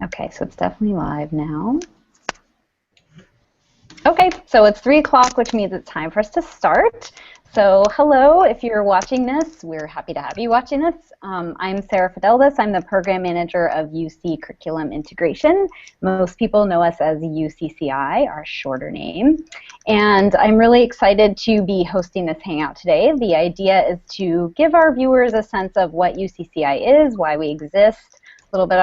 Okay, so it's definitely live now. Okay, so it's 3 o'clock, which means it's time for us to start. So hello, if you're watching this, we're happy to have you watching this. I'm Sarah Fidelibus. I'm the Program Manager of UC Curriculum Integration. Most people know us as UCCI, our shorter name. And I'm really excited to be hosting this Hangout today. The idea is to give our viewers a sense of what UCCI is, why we exist, a little bit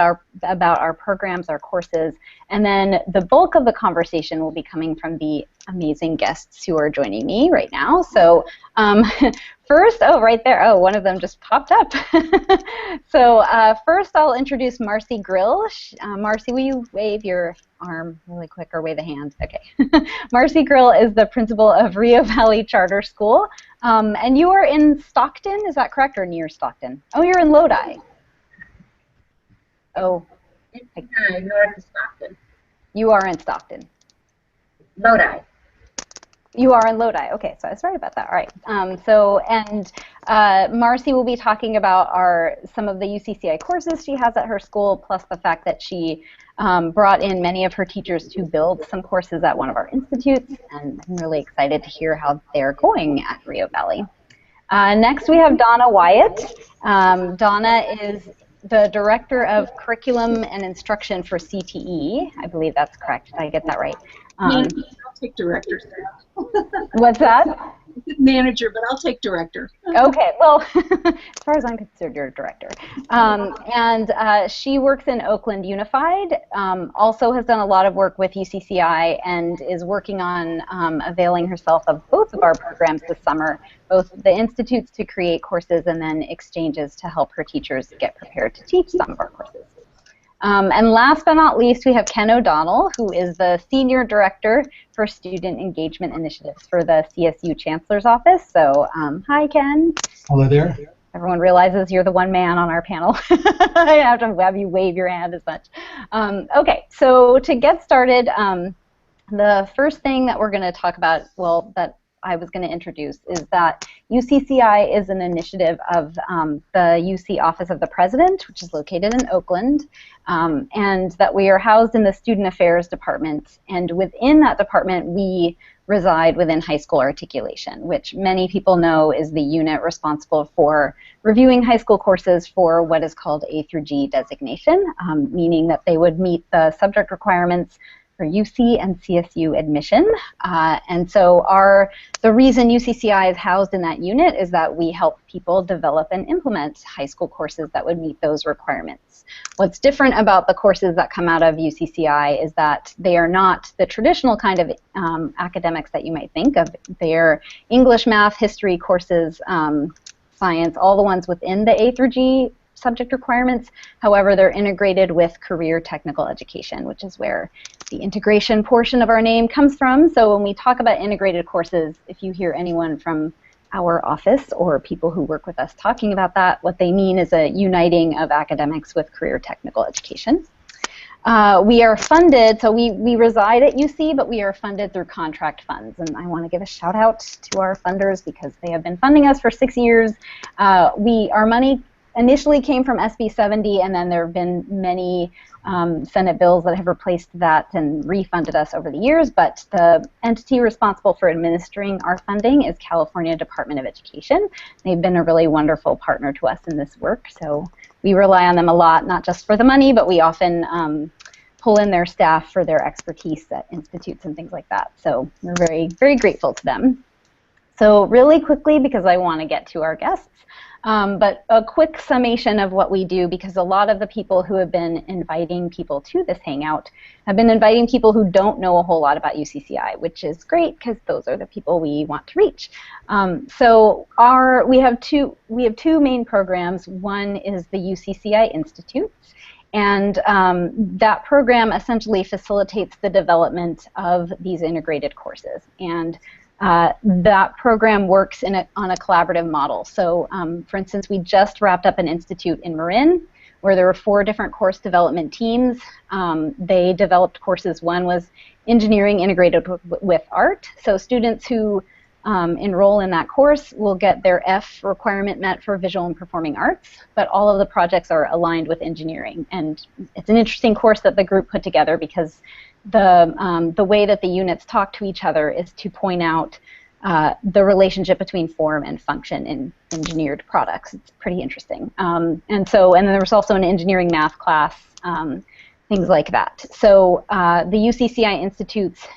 about our programs, our courses, and then the bulk of the conversation will be coming from the amazing guests who are joining me right now. So first, oh, right there, oh, one of them just popped up. So first I'll introduce Marcie Grill. Marcie, will you wave your arm really quick or wave a hand? Okay. Marcie Grill is the principal of Rio Valley Charter School. And you are in Stockton, is that correct, or near Stockton? Oh, you're in Lodi. Oh, north of Stockton. You are in Stockton. Lodi. You are in Lodi. Okay, so I was right about that. All right. Marcie will be talking about some of the UCCI courses she has at her school, plus the fact that she brought in many of her teachers to build some courses at one of our institutes, and I'm really excited to hear how they're going at Rio Valley. Next, we have Donna Wyatt. Donna is the Director of Curriculum and Instruction for CTE. I believe that's correct. Did I get that right? I'll take director. What's that? Manager, but I'll take director. Okay, well, as far as I'm concerned, you're a director. She works in Oakland Unified, also has done a lot of work with UCCI, and is working on availing herself of both of our programs this summer, both the institutes to create courses and then exchanges to help her teachers get prepared to teach some of our courses. And last but not least, we have Ken O'Donnell, who is the Senior Director for Student Engagement Initiatives for the CSU Chancellor's Office. So, hi, Ken. Hello there. Everyone realizes you're the one man on our panel. I have to have you wave your hand as much. Okay, so to get started, the first thing that we're going to talk about, well, that I was going to introduce, is that UCCI is an initiative of the UC Office of the President, which is located in Oakland, and that we are housed in the Student Affairs Department. And within that department, we reside within high school articulation, which many people know is the unit responsible for reviewing high school courses for what is called A through G designation, meaning that they would meet the subject requirements for UC and CSU admission. And so the reason UCCI is housed in that unit is that we help people develop and implement high school courses that would meet those requirements. What's different about the courses that come out of UCCI is that they are not the traditional kind of academics that you might think of. They're English, math, history courses, science, all the ones within the A through G subject requirements. However, they're integrated with career technical education, which is where the integration portion of our name comes from. So when we talk about integrated courses, if you hear anyone from our office or people who work with us talking about that, what they mean is a uniting of academics with career technical education. We are funded, so we reside at UC, but we are funded through contract funds. And I want to give a shout out to our funders because they have been funding us for 6 years. Our money initially came from SB 70, and then there have been many Senate bills that have replaced that and refunded us over the years, but the entity responsible for administering our funding is California Department of Education. They've been a really wonderful partner to us in this work, so we rely on them a lot, not just for the money, but we often pull in their staff for their expertise at institutes and things like that. So we're very, very grateful to them. So really quickly, because I want to get to our guests, but a quick summation of what we do, because a lot of the people who have been inviting people to this Hangout have been inviting people who don't know a whole lot about UCCI, which is great because those are the people we want to reach. We have two main programs. One is the UCCI Institute, and that program essentially facilitates the development of these integrated courses. And that program works on a collaborative model. So, for instance, we just wrapped up an institute in Marin where there were 4 different course development teams. They developed courses. One was engineering integrated with art. So students who enroll in that course will get their F requirement met for visual and performing arts, but all of the projects are aligned with engineering. And it's an interesting course that the group put together because the way that the units talk to each other is to point out the relationship between form and function in engineered products. It's pretty interesting. And then there was also an engineering math class, things like that. So the UCCI Institutes,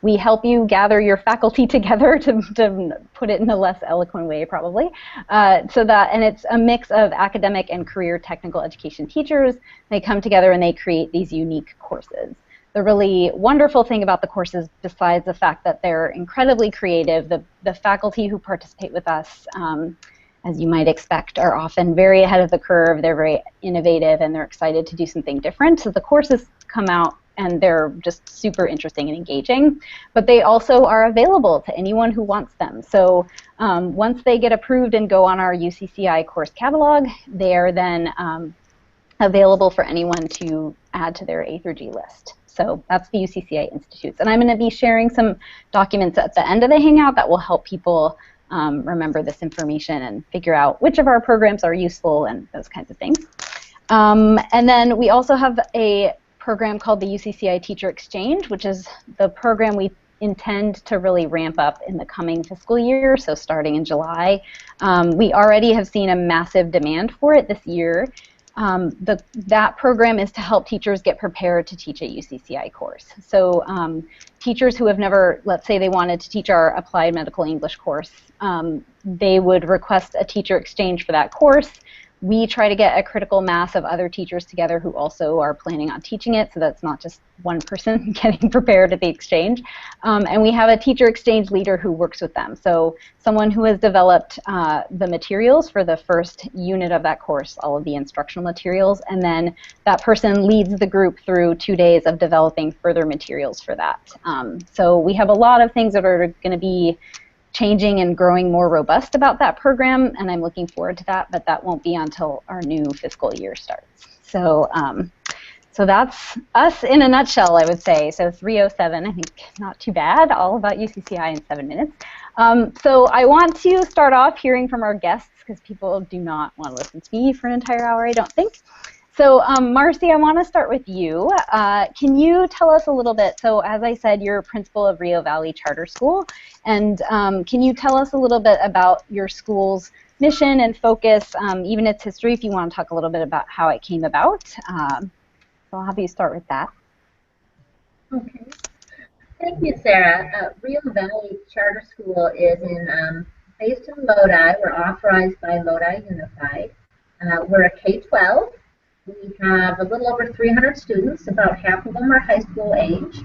we help you gather your faculty together to put it in a less eloquent way, probably. And it's a mix of academic and career technical education teachers. They come together and they create these unique courses. The really wonderful thing about the courses, besides the fact that they're incredibly creative, the faculty who participate with us, as you might expect, are often very ahead of the curve. They're very innovative and they're excited to do something different. So the courses come out and they're just super interesting and engaging, but they also are available to anyone who wants them. So once they get approved and go on our UCCI course catalog, they are then available for anyone to add to their A through G list. So that's the UCCI Institutes. And I'm going to be sharing some documents at the end of the Hangout that will help people remember this information and figure out which of our programs are useful and those kinds of things. And then we also have a program called the UCCI Teacher Exchange, which is the program we intend to really ramp up in the coming fiscal year, so starting in July. We already have seen a massive demand for it this year. That program is to help teachers get prepared to teach a UCCI course. So teachers who have never, let's say they wanted to teach our applied medical English course, they would request a teacher exchange for that course. We try to get a critical mass of other teachers together who also are planning on teaching it, so that's not just one person getting prepared at the exchange. And we have a teacher exchange leader who works with them. So someone who has developed the materials for the first unit of that course, all of the instructional materials, and then that person leads the group through 2 days of developing further materials for that. So we have a lot of things that are going to be changing and growing more robust about that program, and I'm looking forward to that, but that won't be until our new fiscal year starts. So so that's us in a nutshell, I would say. So 307, I think not too bad, all about UCCI in 7 minutes. So I want to start off hearing from our guests, because people do not want to listen to me for an entire hour, I don't think. So Marcie, I want to start with you. Can you tell us a little bit, so as I said, you're principal of Rio Valley Charter School, and can you tell us a little bit about your school's mission and focus, even its history, if you want to talk a little bit about how it came about? So I'll have you start with that. Okay. Thank you, Sarah. Rio Valley Charter School is based in Lodi. We're authorized by Lodi Unified. We're a K-12. We have a little over 300 students. About half of them are high school age.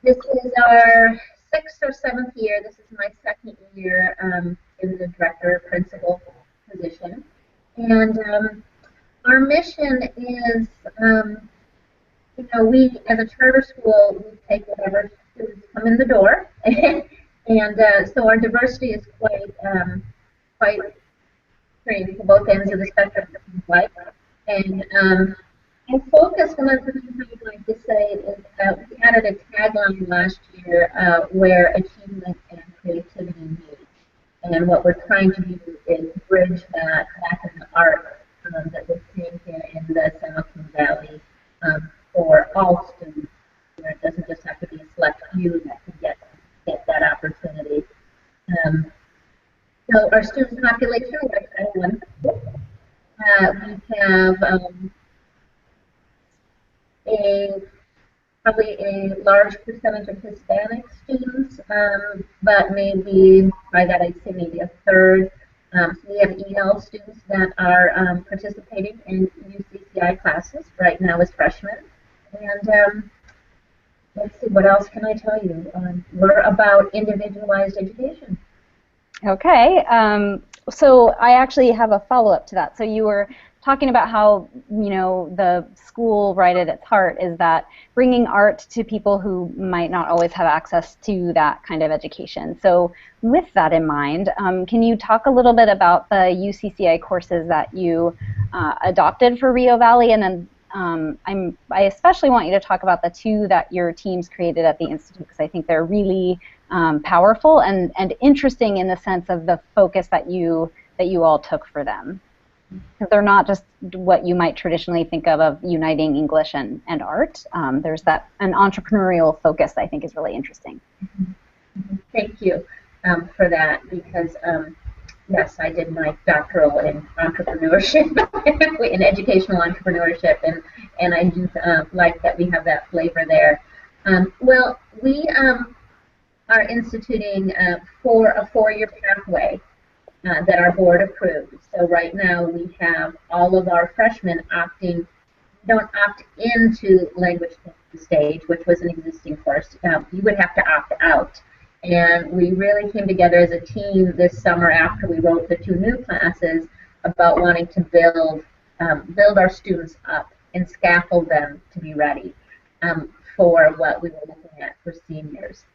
This is our 6th or 7th year. This is my 2nd year in the director principal position. And our mission is, you know, we, as a charter school, we take whatever students come in the door. So our diversity is quite great for both ends of the spectrum of life. And our focus, one of the things I would like to say is that we added a tagline last year where achievement and creativity meet. And what we're trying to do is bridge that back in the art that we're seeing here in the San Joaquin Valley for all students. You know, it doesn't just have to be a select few that can get that opportunity. So our student population, we're kind of wonderful. We have probably a large percentage of Hispanic students, but maybe, by that I'd say maybe a third. So we have EL students that are participating in UCCI classes right now as freshmen. And let's see, what else can I tell you? We're about individualized education. Okay, so I actually have a follow-up to that. So you were talking about how, you know, the school right at its heart is that bringing art to people who might not always have access to that kind of education. So with that in mind, can you talk a little bit about the UCCI courses that you adopted for Rio Valley, and then I especially want you to talk about the two that your teams created at the Institute, because I think they're really powerful and interesting in the sense of the focus that you all took for them. Because they're not just what you might traditionally think of uniting English and art. There's an entrepreneurial focus that I think is really interesting. Thank you for that, because yes, I did my doctoral in entrepreneurship, in educational entrepreneurship, and I do like that we have that flavor there. Well, we are instituting for a 4-year pathway that our board approved. So right now we have all of our freshmen don't opt into language stage, which was an existing course. You would have to opt out. And we really came together as a team this summer after we wrote the 2 new classes about wanting to build our students up and scaffold them to be ready for what we were looking at for seniors.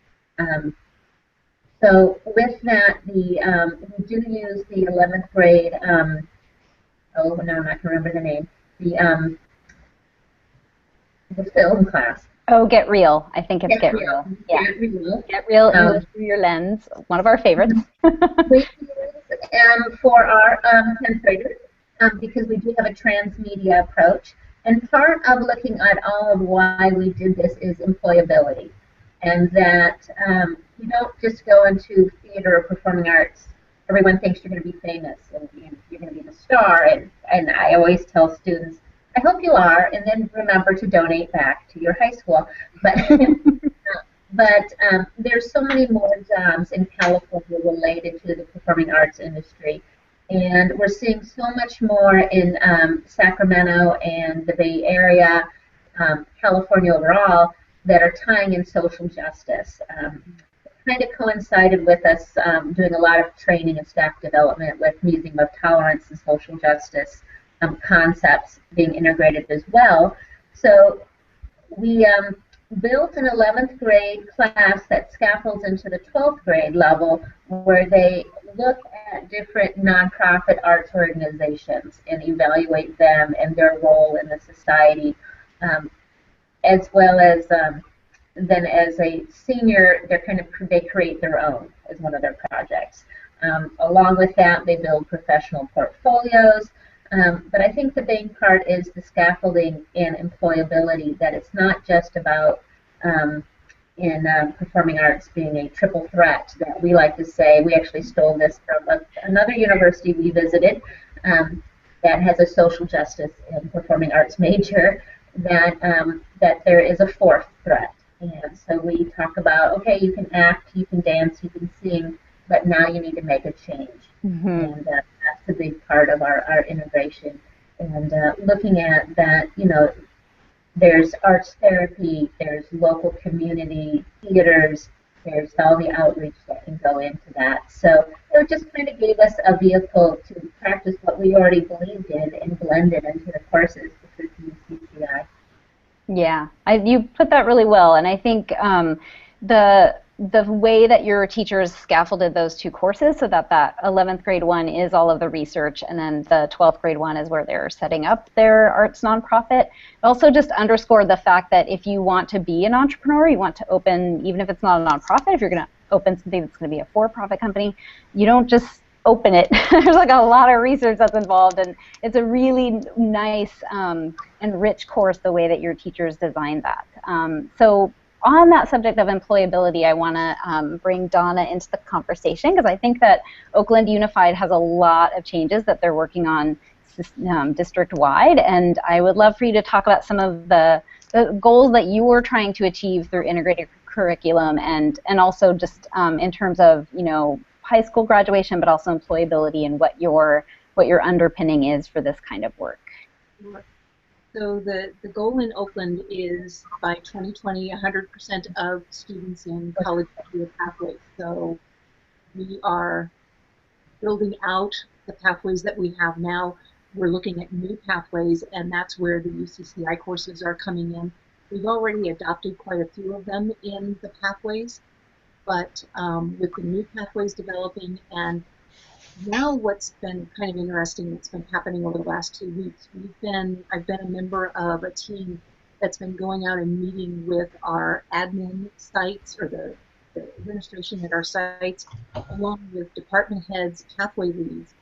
So with that, we do use the 11th grade, oh, now I'm not going to remember the name, the film class. Oh, Get Real. I think it's Get Real. Yeah. Get Real English Through Your Lens, one of our favorites. We use for our 10th graders because we do have a transmedia approach. And part of looking at all of why we did this is employability. And that you don't just go into theater or performing arts. Everyone thinks you're going to be famous and you're going to be the star. And I always tell students, I hope you are, and then remember to donate back to your high school. But there's so many more jobs in California related to the performing arts industry. And we're seeing so much more in Sacramento and the Bay Area, California overall, that are tying in social justice. Kind of coincided with us doing a lot of training and staff development with Museum of Tolerance and Social Justice concepts being integrated as well. So we built an 11th grade class that scaffolds into the 12th grade level, where they look at different nonprofit arts organizations and evaluate them and their role in the society, as well as then as a senior, they create their own as one of their projects. Along with that, they build professional portfolios. But I think the main part is the scaffolding and employability, that it's not just about in performing arts being a triple threat that we like to say. We actually stole this from another university we visited that has a social justice and performing arts major, that there is a 4th threat. And so we talk about, okay, you can act, you can dance, you can sing, but now you need to make a change. And that's a big part of our integration. And looking at that, there's arts therapy, there's local community theaters, there's all the outreach that can go into that. So it just kind of gave us a vehicle to practice what we already believed in and blend it into the courses through UCCI. Yeah, you put that really well, and I think the way that your teachers scaffolded those 2 courses, so that 11th grade one is all of the research, and then the 12th grade one is where they're setting up their arts nonprofit. It also just underscored the fact that if you want to be an entrepreneur, you want to open, even if it's not a nonprofit, if you're going to open something that's going to be a for-profit company, you don't just open it. There's like a lot of research that's involved, and it's a really nice and rich course the way that your teachers designed that. So on that subject of employability, I want to bring Donna into the conversation, because I think that Oakland Unified has a lot of changes that they're working on district-wide, and I would love for you to talk about some of the goals that you were trying to achieve through integrated curriculum, and also just in terms of high school graduation, but also employability, and what your underpinning is for this kind of work. So the goal in Oakland is by 2020, 100% of students in college career pathways. So we are building out the pathways that we have now. We're looking at new pathways, and that's where the UCCI courses are coming in. We've already adopted quite a few of them in the pathways, but with the new pathways developing and now what's been kind of interesting that's been happening over the last 2 weeks, I've been a member of a team that's been going out and meeting with our admin sites, or the administration at our sites, along with department heads, pathway leads,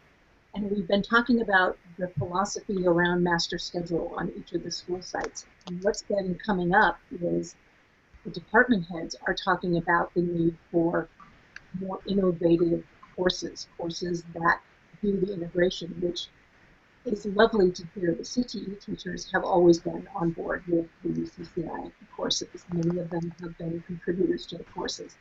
and we've been talking about the philosophy around master schedule on each of the school sites. And what's been coming up is the department heads are talking about the need for more innovative courses that do the integration, which is lovely to hear. The CTE teachers have always been on board with the UCCI courses. Many of them have been contributors to the courses.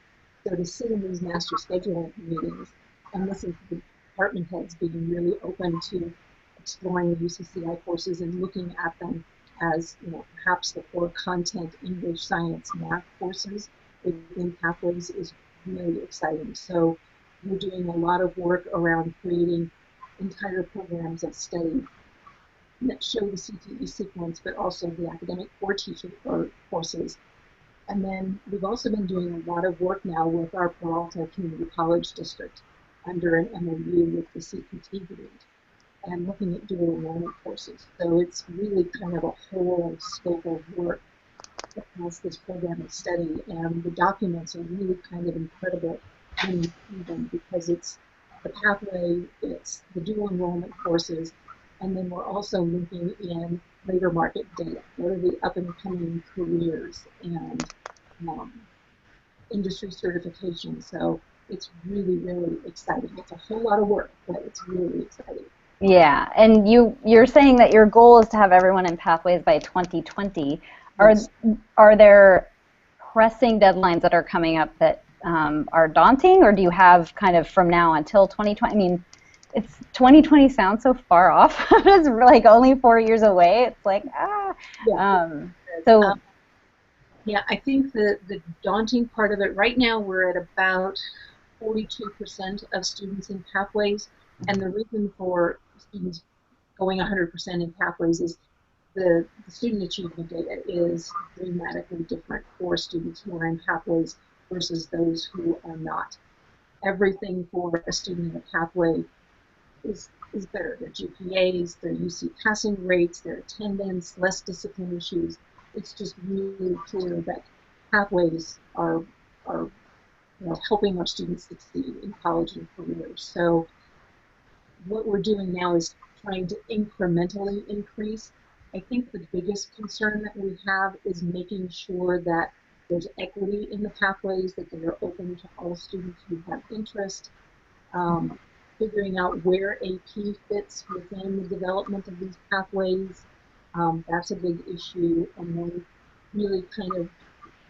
So to sit in these master scheduling meetings and listen to the department heads being really open to exploring the UCCI courses and looking at them as, perhaps the core content English, science, math courses within Pathways is really exciting. So we're doing a lot of work around creating entire programs of study that show the CTE sequence, but also the academic core teacher courses. And then we've also been doing a lot of work now with our Peralta Community College District under an MOU with the CPT grant and looking at dual enrollment courses. So it's really kind of a whole scope of work that has this program of study, and the documents are really kind of incredible when you see them, because it's the pathway, it's the dual enrollment courses, and then we're also linking in labor market data. What are the up and coming careers and industry certification? So it's really, really exciting. It's a whole lot of work, but it's really exciting. Yeah, and you're saying that your goal is to have everyone in Pathways by 2020. Yes. Are there pressing deadlines that are coming up that are daunting, or do you have kind of from now until 2020? I mean, it's 2020 sounds so far off. It's like only 4 years away. It's like, Yeah. Yeah, I think the daunting part of it, right now we're at about 42% of students in Pathways, and the reason for students going 100% in Pathways is the student achievement data is dramatically different for students who are in Pathways versus those who are not. Everything for a student in a pathway is better. Their GPAs, their UC passing rates, their attendance, less discipline issues. It's just really clear that pathways are helping our students succeed in college and careers. So what we're doing now is trying to incrementally increase. I think the biggest concern that we have is making sure that there's equity in the pathways, that they are open to all students who have interest, figuring out where AP fits within the development of these pathways. That's a big issue. And then really kind of,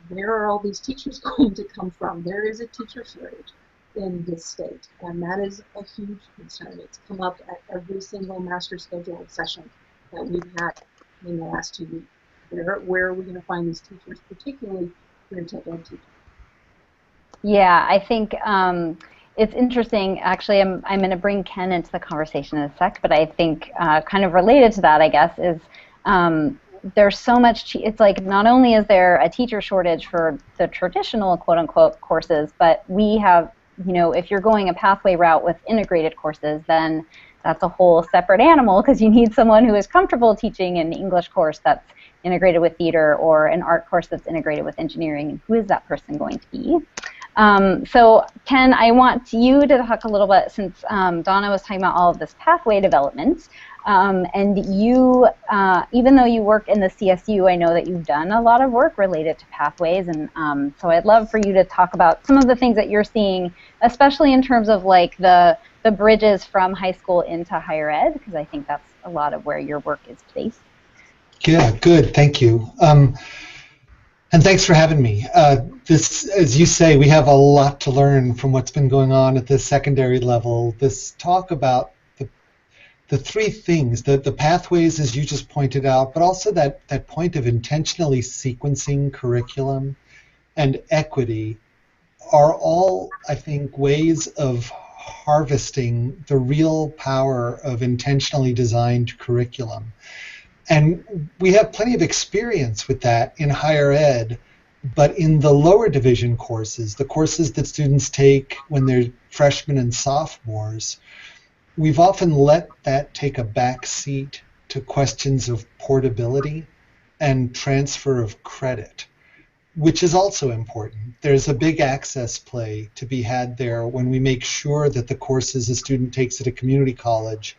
where are all these teachers going to come from? There is a teacher shortage in this state, and that is a huge concern. It's come up at every single master schedule session that we've had in the last 2 weeks. Where are we going to find these teachers, particularly for tech ed teachers? Yeah, I think it's interesting. Actually, I'm going to bring Ken into the conversation in a sec, but I think kind of related to that, I guess, is there's so much. It's like not only is there a teacher shortage for the traditional quote-unquote courses, but we have, if you're going a pathway route with integrated courses, then that's a whole separate animal, because you need someone who is comfortable teaching an English course that's integrated with theater, or an art course that's integrated with engineering, and who is that person going to be? So Ken, I want you to talk a little bit, since Donna was talking about all of this pathway development, and you, even though you work in the CSU, I know that you've done a lot of work related to pathways, and so I'd love for you to talk about some of the things that you're seeing, especially in terms of like the bridges from high school into higher ed, because I think that's a lot of where your work is based. Yeah, good, thank you. And thanks for having me. This, as you say, we have a lot to learn from what's been going on at the secondary level. This talk about the three things, the pathways, as you just pointed out, but also that point of intentionally sequencing curriculum and equity are all, I think, ways of harvesting the real power of intentionally designed curriculum. And we have plenty of experience with that in higher ed, but in the lower division courses, the courses that students take when they're freshmen and sophomores, we've often let that take a back seat to questions of portability and transfer of credit, which is also important. There's a big access play to be had there when we make sure that the courses a student takes at a community college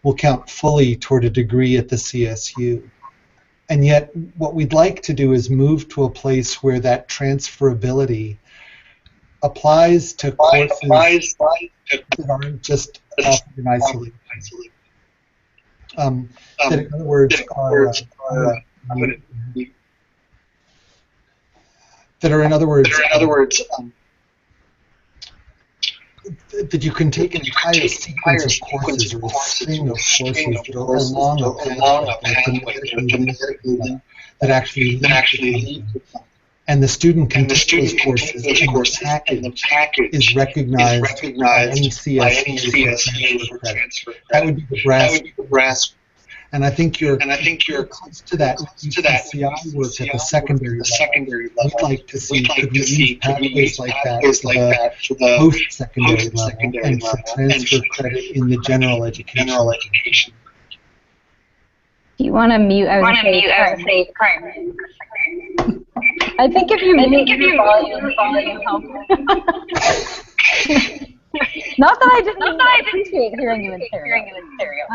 will count fully toward a degree at the CSU. And yet, what we'd like to do is move to a place where that transferability applies to courses that aren't just offered in isolation. That, in other words, that you can take an entire sequence of courses or a string of courses that are along a pathway that actually lead to them. And the student can take those courses, and the package is recognized by any CSU for transfer credit. That would be the brass. And I think you're close to that UCCI work at the secondary level. We'd like to see, could we use pathways like that for the post-secondary level and for transfer credit in the general education. Do you want to mute? I think if you mute your volume helps. Not that I didn't appreciate hearing you in stereo.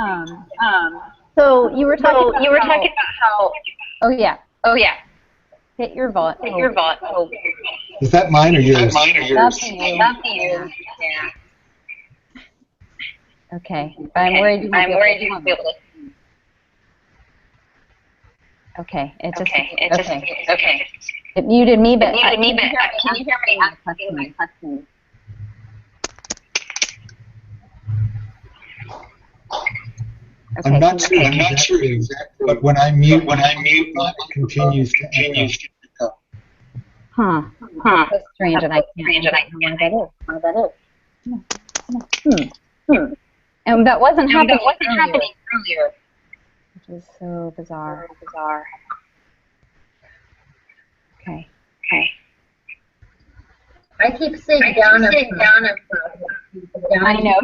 So you were talking about how. Oh yeah. Hit your volume. Oh. Is that mine or yours? That's you. Yeah. Okay. I'm worried you won't be able to. Okay. Okay. It muted me, but can you hear me asking my question? Okay, I'm not sure exactly, but when I mute, it continues to echo. Huh. That's strange, and I can't know what that is. And that wasn't happening earlier. Which is so bizarre. Okay. I keep saying Donna. I know.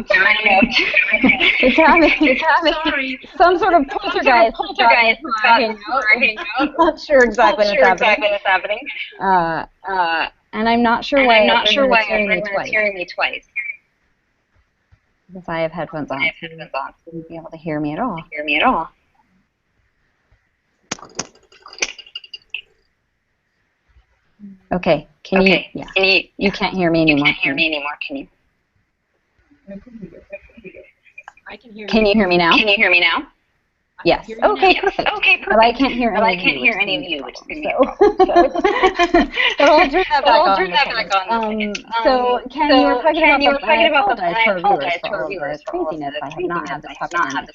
It's happening. Sorry. Some sort of poltergeist got I'm not sure exactly what's happening. And I'm not sure why everyone's hearing me twice. Because I have headphones on, so you wouldn't be able to hear me at all. Okay. You can't hear me anymore. Can you? I can hear you. Can you hear me now? Yes. Okay, perfect. But I can't hear any of you. But I'll turn that back on. So, Ken, you were talking about the I apologize to our viewers for all the craziness. I have not had this happen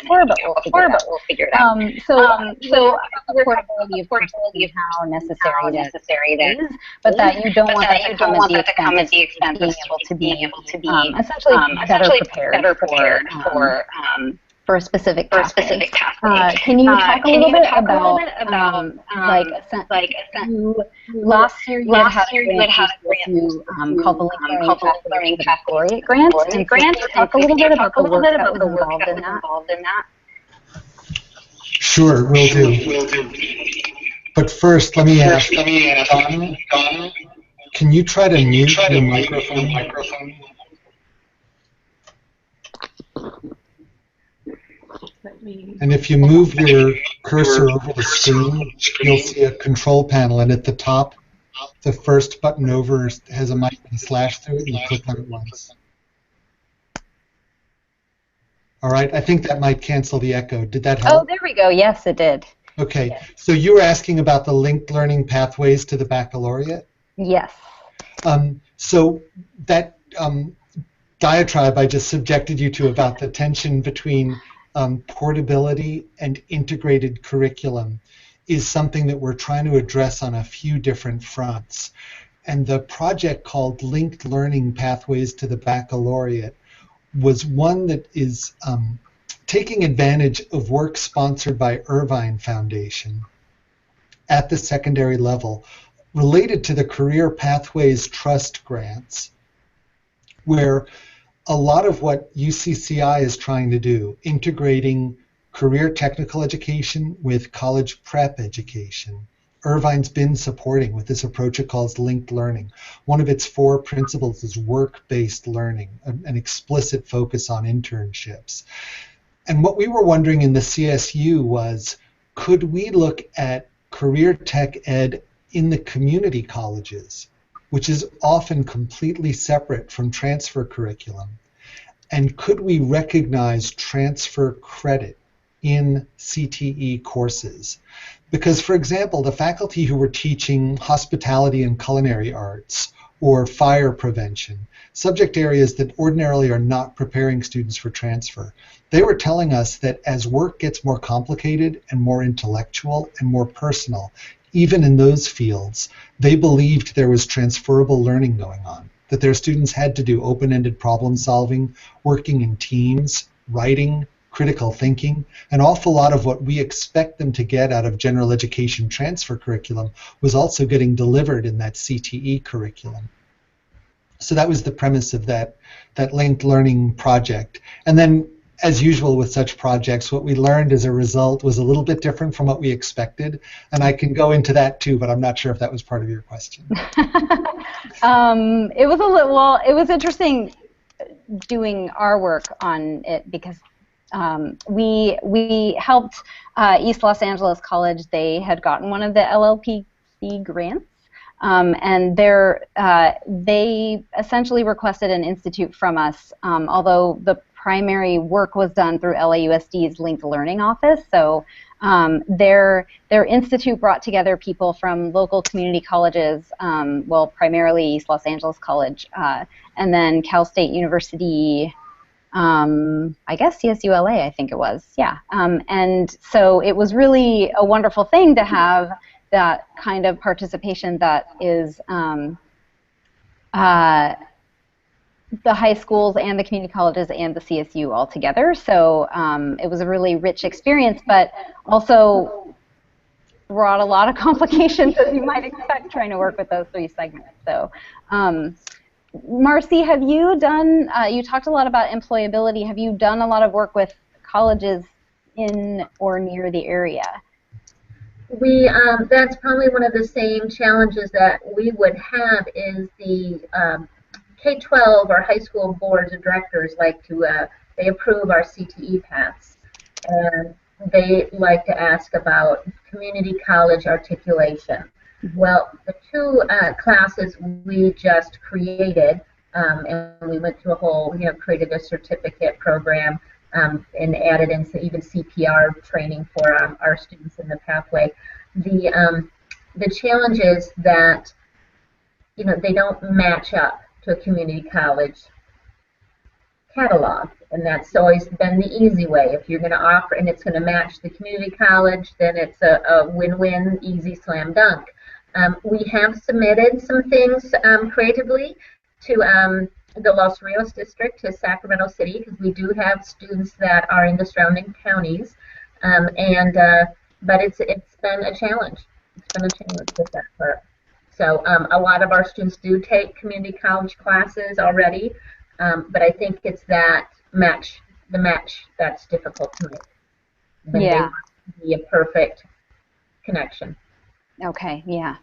before, but we'll figure it out. So, portability of how necessary it is, but that you don't want that to come at the expense of being able to be essentially better prepared for a specific pathway. Can you talk a little bit about last year you had a grant called the Learning Pathway Grant. Can you talk a little bit about the work that was involved in that? Sure, will do. But first, let me ask Donna, can you try to mute your microphone? And if you move your cursor over the screen, you'll see a control panel, and at the top, the first button over has a mic and slash through it, and you click on it once. All right, I think that might cancel the echo. Did that help? Oh, there we go. Yes, it did. Okay, so you were asking about the linked learning pathways to the baccalaureate? Yes. So that diatribe I just subjected you to about the tension between portability and integrated curriculum is something that we're trying to address on a few different fronts. And the project called Linked Learning Pathways to the Baccalaureate was one that is taking advantage of work sponsored by Irvine Foundation at the secondary level related to the Career Pathways Trust grants, where a lot of what UCCI is trying to do, integrating career technical education with college prep education, Irvine's been supporting with this approach it calls linked learning. One of its 4 principles is work-based learning, an explicit focus on internships. And what we were wondering in the CSU was, could we look at career tech ed in the community colleges, which is often completely separate from transfer curriculum? And could we recognize transfer credit in CTE courses? Because, for example, the faculty who were teaching hospitality and culinary arts or fire prevention, subject areas that ordinarily are not preparing students for transfer, they were telling us that as work gets more complicated and more intellectual and more personal, even in those fields, they believed there was transferable learning going on, that their students had to do open-ended problem solving, working in teams, writing, critical thinking. An awful lot of what we expect them to get out of general education transfer curriculum was also getting delivered in that CTE curriculum. So that was the premise of that linked learning project. And then, as usual with such projects, what we learned as a result was a little bit different from what we expected. And I can go into that too, but I'm not sure if that was part of your question. It was a little, well, it was interesting doing our work on it because we helped East Los Angeles College. They had gotten one of the LLPC grants, and they essentially requested an institute from us, although the primary work was done through LAUSD's Linked Learning Office. So their institute brought together people from local community colleges, well, primarily East Los Angeles College, and then Cal State University, I guess CSULA, I think it was, yeah. And so it was really a wonderful thing to have that kind of participation that is the high schools and the community colleges and the CSU all together. So it was a really rich experience, but also brought a lot of complications, as you might expect, trying to work with those 3 segments. So, Marcie, have you done, you talked a lot about employability, have you done a lot of work with colleges in or near the area? That's probably one of the same challenges that we would have is the K-12 or high school boards of directors like to, they approve our CTE paths, and they like to ask about community college articulation. Well, the 2 classes we just created, and we went through a whole, created a certificate program and added in even CPR training for our students in the pathway. The challenge is that, they don't match up to a community college catalog, and that's always been the easy way. If you're going to offer and it's going to match the community college, then it's a win-win, easy slam dunk. We have submitted some things creatively to the Los Rios district, to Sacramento City, because we do have students that are in the surrounding counties, but it's been a challenge. It's been a challenge with that part. So a lot of our students do take community college classes already, but I think it's the match that's difficult to make. When they want to be a perfect connection. Okay, yeah.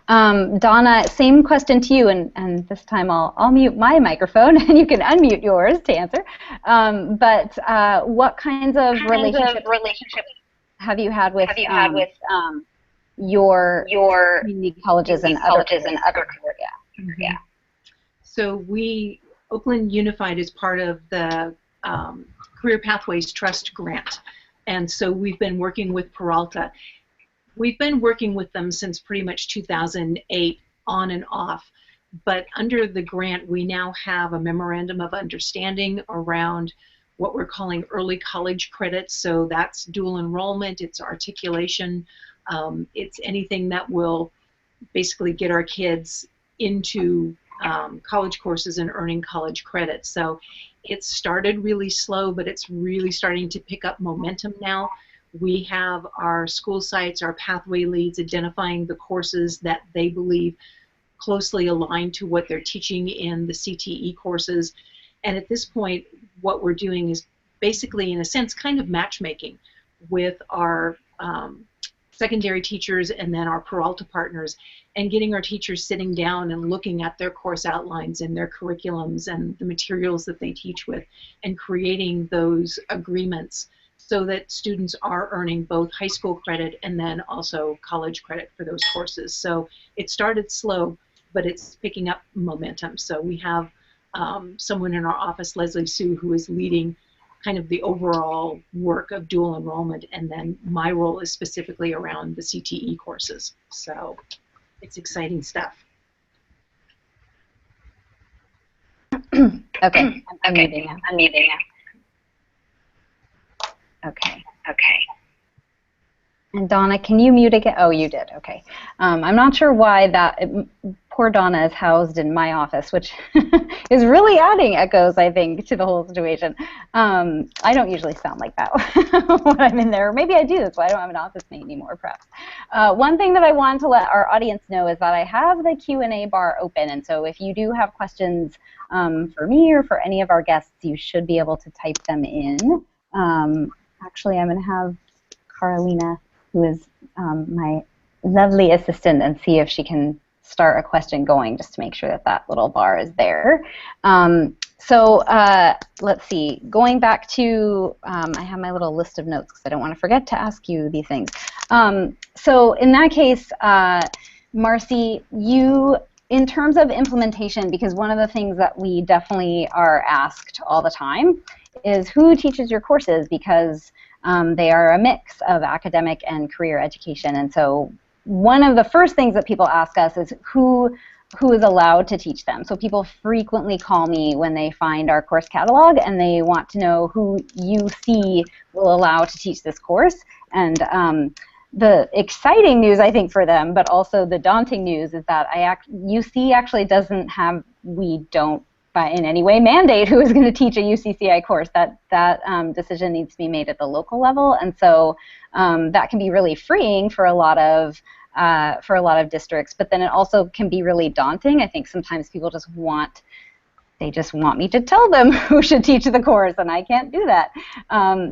Donna, same question to you, and this time I'll mute my microphone and you can unmute yours to answer. But what kinds of relationships have you had with your community colleges and other career? Yeah. So Oakland Unified is part of the Career Pathways Trust Grant, and so we've been working with Peralta. We've been working with them since pretty much 2008, on and off, but under the grant we now have a memorandum of understanding around what we're calling early college credits. So that's dual enrollment, it's articulation, it's anything that will basically get our kids into college courses and earning college credits. So it started really slow, but it's really starting to pick up momentum now. We have our school sites, our pathway leads identifying the courses that they believe closely align to what they're teaching in the CTE courses, And at this point, what we're doing is basically, in a sense, kind of matchmaking with our secondary teachers and then our Peralta partners, and getting our teachers sitting down and looking at their course outlines and their curriculums and the materials that they teach with, and creating those agreements so that students are earning both high school credit and then also college credit for those courses. So it started slow, but it's picking up momentum. So we have someone in our office, Leslie Sue, who is leading kind of the overall work of dual enrollment, and then my role is specifically around the CTE courses. So it's exciting stuff. Okay, I'm muting now. Okay. And Donna, can you mute again? Oh, you did. Okay. I'm not sure why poor Donna is housed in my office, which is really adding echoes, I think, to the whole situation. I don't usually sound like that when I'm in there. Maybe I do. That's why I don't have an office mate anymore, perhaps. One thing that I wanted to let our audience know is that I have the Q&A bar open, and so if you do have questions for me or for any of our guests, you should be able to type them in. Actually, I'm going to have Carolina, who is my lovely assistant, and see if she can start a question going, just to make sure that that little bar is there. So let's see. Going back to, I have my little list of notes because I don't want to forget to ask you these things. So in that case, Marcie, you, in terms of implementation, because one of the things that we definitely are asked all the time is who teaches your courses, because they are a mix of academic and career education. And so one of the first things that people ask us is who is allowed to teach them. So people frequently call me when they find our course catalog and they want to know who UC will allow to teach this course. And the exciting news, I think, for them, but also the daunting news, is that UC actually doesn't have, we don't in any way mandate who is going to teach a UCCI course. That decision needs to be made at the local level, and so that can be really freeing for a lot of districts. But then it also can be really daunting. I think sometimes people just want me to tell them who should teach the course, and I can't do that.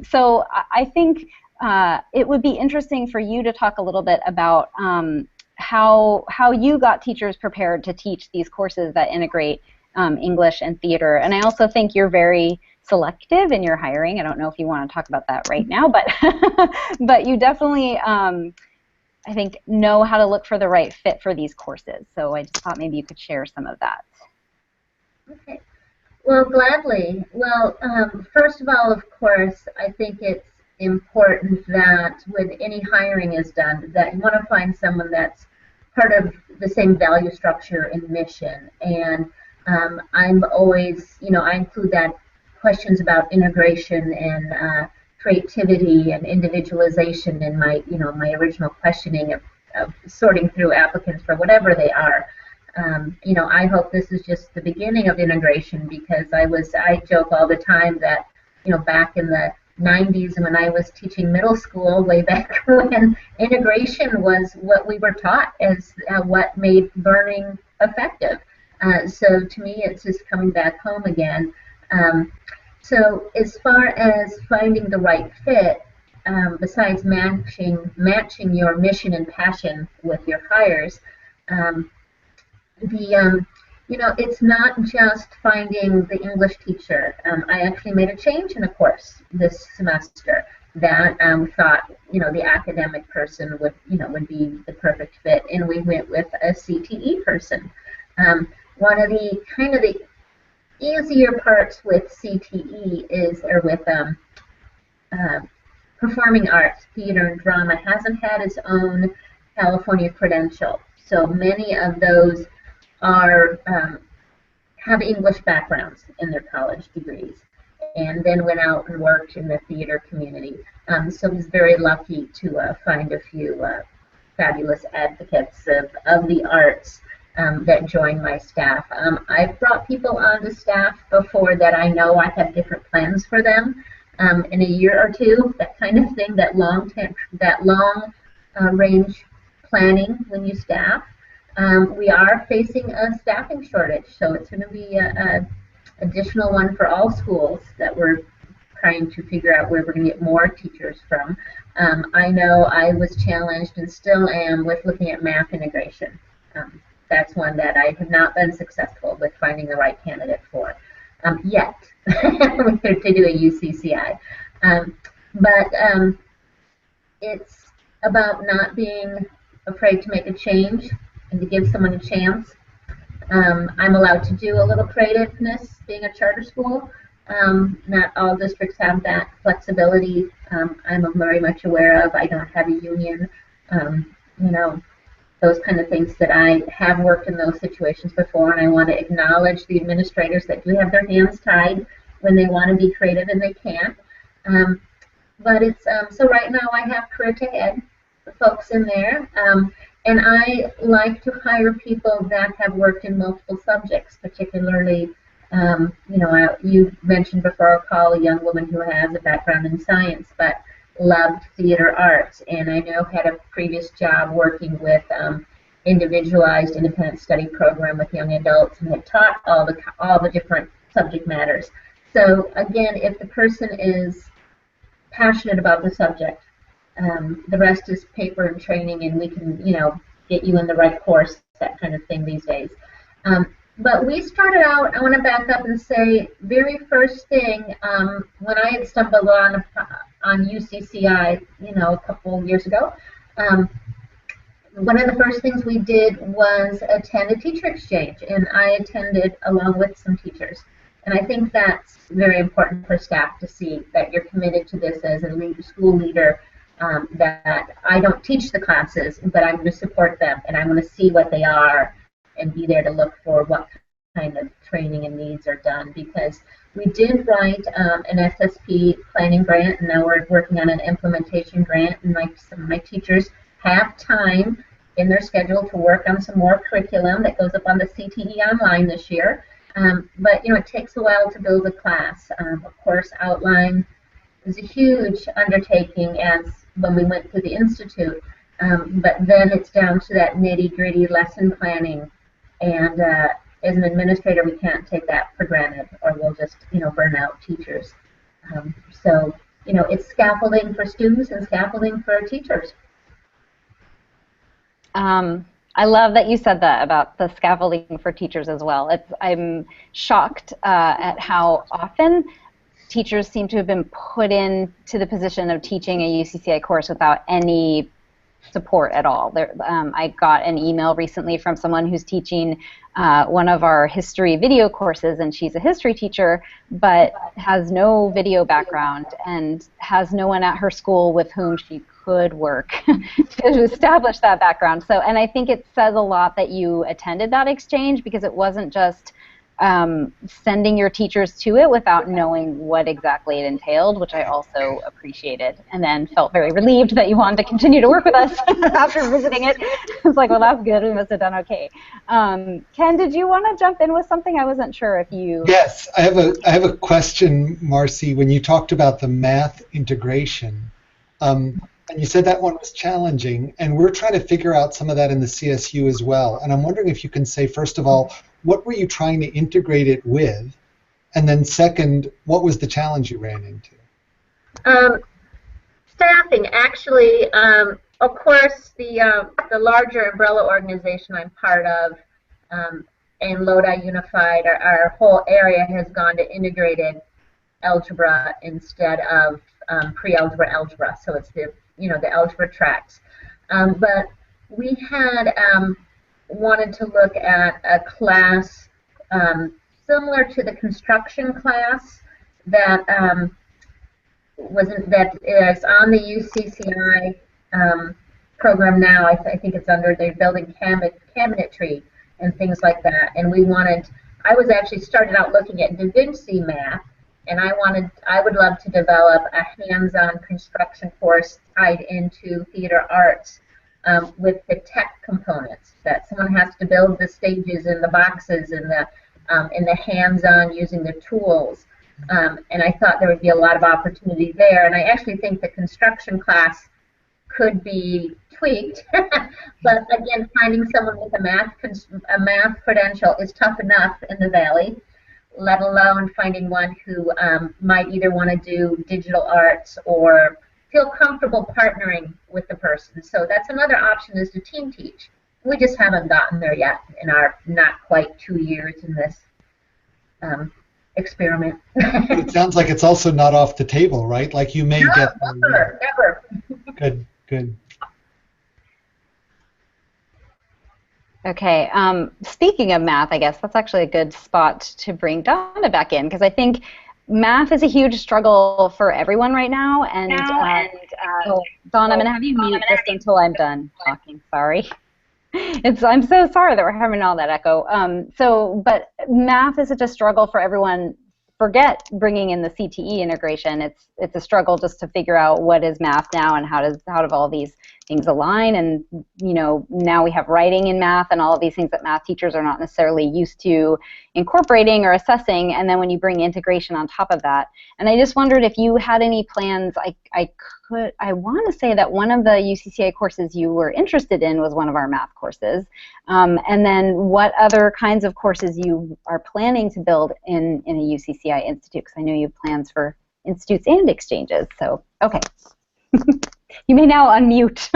So I think it would be interesting for you to talk a little bit about how you got teachers prepared to teach these courses that integrate English and theater. And I also think you're very selective in your hiring. I don't know if you want to talk about that right now, but but you definitely, I think, know how to look for the right fit for these courses. So I just thought maybe you could share some of that. Okay. Well, gladly. Well, first of all, of course, I think it's important that when any hiring is done, that you want to find someone that's part of the same value structure and mission. And I'm always, I include that questions about integration and creativity and individualization in my, my original questioning of sorting through applicants for whatever they are. I hope this is just the beginning of integration, because I joke all the time that, back in the 90s when I was teaching middle school, way back when, integration was what we were taught as what made learning effective. So to me, it's just coming back home again. So as far as finding the right fit, besides matching your mission and passion with your hires, it's not just finding the English teacher. I actually made a change in a course this semester that thought, the academic person would be the perfect fit, and we went with a CTE person. One of the kind of the easier parts with CTE with performing arts, theater and drama, hasn't had its own California credential. So many of those have English backgrounds in their college degrees, and then went out and worked in the theater community. So I was very lucky to find a few fabulous advocates of the arts that joined my staff. I've brought people onto staff before that I know I have different plans for them in a year or two, that kind of thing, that long range planning when you staff. We are facing a staffing shortage, so it's going to be additional one for all schools that we're trying to figure out where we're going to get more teachers from. I know I was challenged and still am with looking at math integration. That's one that I have not been successful with finding the right candidate for yet. We have to do a UCCI. But it's about not being afraid to make a change and to give someone a chance. I'm allowed to do a little creativeness being a charter school. Not all districts have that flexibility. I'm very much aware of. I don't have a union. You know, those kind of things that I have worked in those situations before, and I want to acknowledge the administrators that do have their hands tied when they want to be creative and they can't. But it's so right now I have career to ed folks in there, and I like to hire people that have worked in multiple subjects, particularly. You know, you mentioned before our call a young woman who has a background in science, but loved theater arts, and I know had a previous job working with individualized independent study program with young adults and had taught all the different subject matters. So again, if the person is passionate about the subject, the rest is paper and training, and we can, you know, get you in the right course, that kind of thing these days. But we started out, I want to back up and say, very first thing, when I had stumbled on UCCI, you know, a couple years ago, one of the first things we did was attend a teacher exchange, and I attended along with some teachers. And I think that's very important for staff to see that you're committed to this as a school leader, that I don't teach the classes, but I'm going to support them, and I'm going to see what they are and be there to look for what kind of training and needs are done. Because we did write an SSP planning grant, and now we're working on an implementation grant, and some of my teachers have time in their schedule to work on some more curriculum that goes up on the CTE online this year. But you know, it takes a while to build a class. Of course, outline is a huge undertaking as when we went through the Institute, but then it's down to that nitty-gritty lesson planning, and as an administrator, we can't take that for granted, or we'll just, you know, burn out teachers. So, you know, it's scaffolding for students and scaffolding for teachers. I love that you said that about the scaffolding for teachers as well. I'm shocked at how often teachers seem to have been put into the position of teaching a UCCI course without any support at all. I got an email recently from someone who's teaching one of our history video courses, and she's a history teacher, but has no video background and has no one at her school with whom she could work to establish that background. So, and I think it says a lot that you attended that exchange, because it wasn't just sending your teachers to it without knowing what exactly it entailed, which I also appreciated, and then felt very relieved that you wanted to continue to work with us after visiting it. It's like, well, that's good. We must have done okay. Ken, did you want to jump in with something? I wasn't sure if you... Yes, I have a question, Marcie. When you talked about the math integration, and you said that one was challenging, and we're trying to figure out some of that in the CSU as well. And I'm wondering if you can say, first of all, what were you trying to integrate it with? And then second, what was the challenge you ran into? Staffing, actually. Of course, the larger umbrella organization I'm part of, and Lodi Unified, our whole area has gone to integrated algebra instead of pre-algebra algebra. So it's the algebra tracks. But we had wanted to look at a class similar to the construction class that is on the UCCI program now. I think it's under the building cabinetry and things like that. And I was actually started out looking at Da Vinci math, and I would love to develop a hands-on construction course tied into theater arts. With the tech components, that someone has to build the stages and the boxes and the hands-on using the tools. And I thought there would be a lot of opportunity there. And I actually think the construction class could be tweaked. But again, finding someone with a math credential is tough enough in the Valley. let alone finding one who might either want to do digital arts or feel comfortable partnering with the person. So that's another option, is to team teach. We just haven't gotten there yet in our not quite 2 years in this experiment. It sounds like it's also not off the table, right? Like you may get... Never. Good, good. Okay, speaking of math, I guess that's actually a good spot to bring Donna back in, because I think math is a huge struggle for everyone right now. And oh, Donna, I'm going to have you mute just until I'm done talking. Sorry. I'm so sorry that we're having all that echo. But math is such a struggle for everyone. Forget bringing in the CTE integration. It's a struggle just to figure out what is math now and how do all these things align. And now we have writing in math and all of these things that math teachers are not necessarily used to incorporating or assessing. And then when you bring integration on top of that, and I just wondered if you had any plans. I want to say that one of the UCCI courses you were interested in was one of our math courses. And then what other kinds of courses you are planning to build in a UCCI institute, because I know you have plans for institutes and exchanges. So, okay. You may now unmute.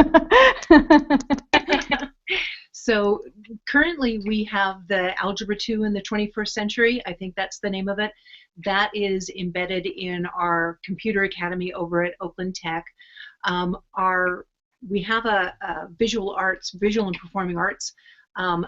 So currently we have the Algebra 2 in the 21st century. I think that's the name of it. That is embedded in our computer academy over at Oakland Tech. We have a visual and performing arts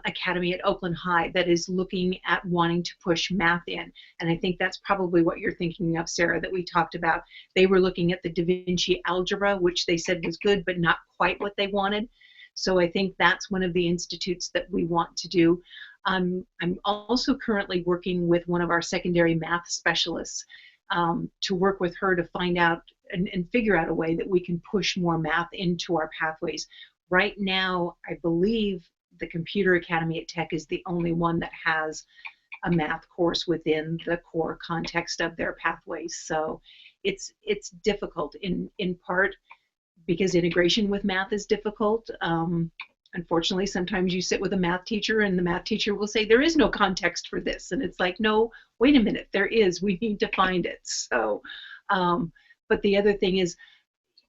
academy at Oakland High that is looking at wanting to push math in. And I think that's probably what you're thinking of, Sarah, that we talked about. They were looking at the Da Vinci algebra, which they said was good, but not quite what they wanted. So I think that's one of the institutes that we want to do. I'm also currently working with one of our secondary math specialists to work with her to find out and figure out a way that we can push more math into our pathways. Right now, I believe the Computer Academy at Tech is the only one that has a math course within the core context of their pathways. So it's difficult in part because integration with math is difficult. Unfortunately, sometimes you sit with a math teacher and the math teacher will say, there is no context for this. And it's like, no, wait a minute, there is. We need to find it. So, but the other thing is,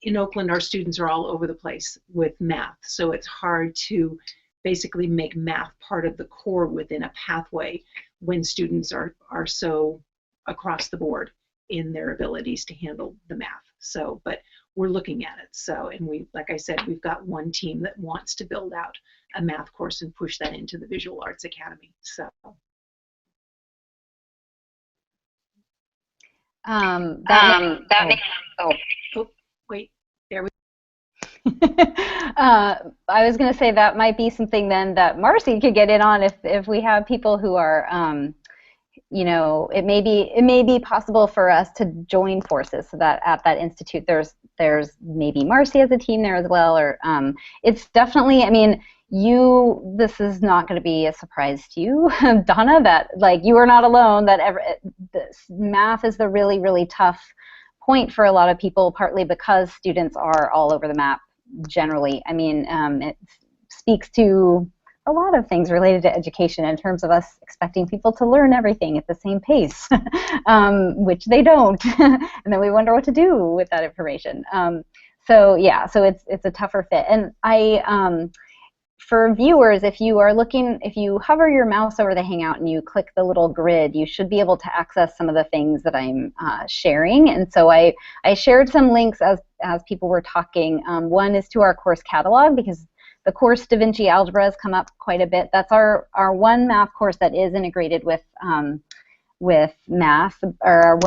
in Oakland, our students are all over the place with math. So it's hard to basically make math part of the core within a pathway when students are so across the board in their abilities to handle the math. So, but we're looking at it. So, and like I said, we've got one team that wants to build out a math course and push that into the Visual Arts Academy. So. Wait, there we I was going to say that might be something then that Marcie could get in on if we have people who are, it may be possible for us to join forces so that at that institute there's maybe Marcie as a team there as well, or it's definitely, I mean, this is not going to be a surprise to you, Donna, that like you are not alone, that math is the really, really tough point for a lot of people, partly because students are all over the map generally. I mean, it speaks to a lot of things related to education in terms of us expecting people to learn everything at the same pace, which they don't, and then we wonder what to do with that information. So yeah, so it's a tougher fit. And for viewers, if you hover your mouse over the Hangout and you click the little grid, you should be able to access some of the things that I'm sharing. And so I shared some links as people were talking. One is to our course catalog, because the course Da Vinci Algebra has come up quite a bit. That's our one math course that is integrated with math, or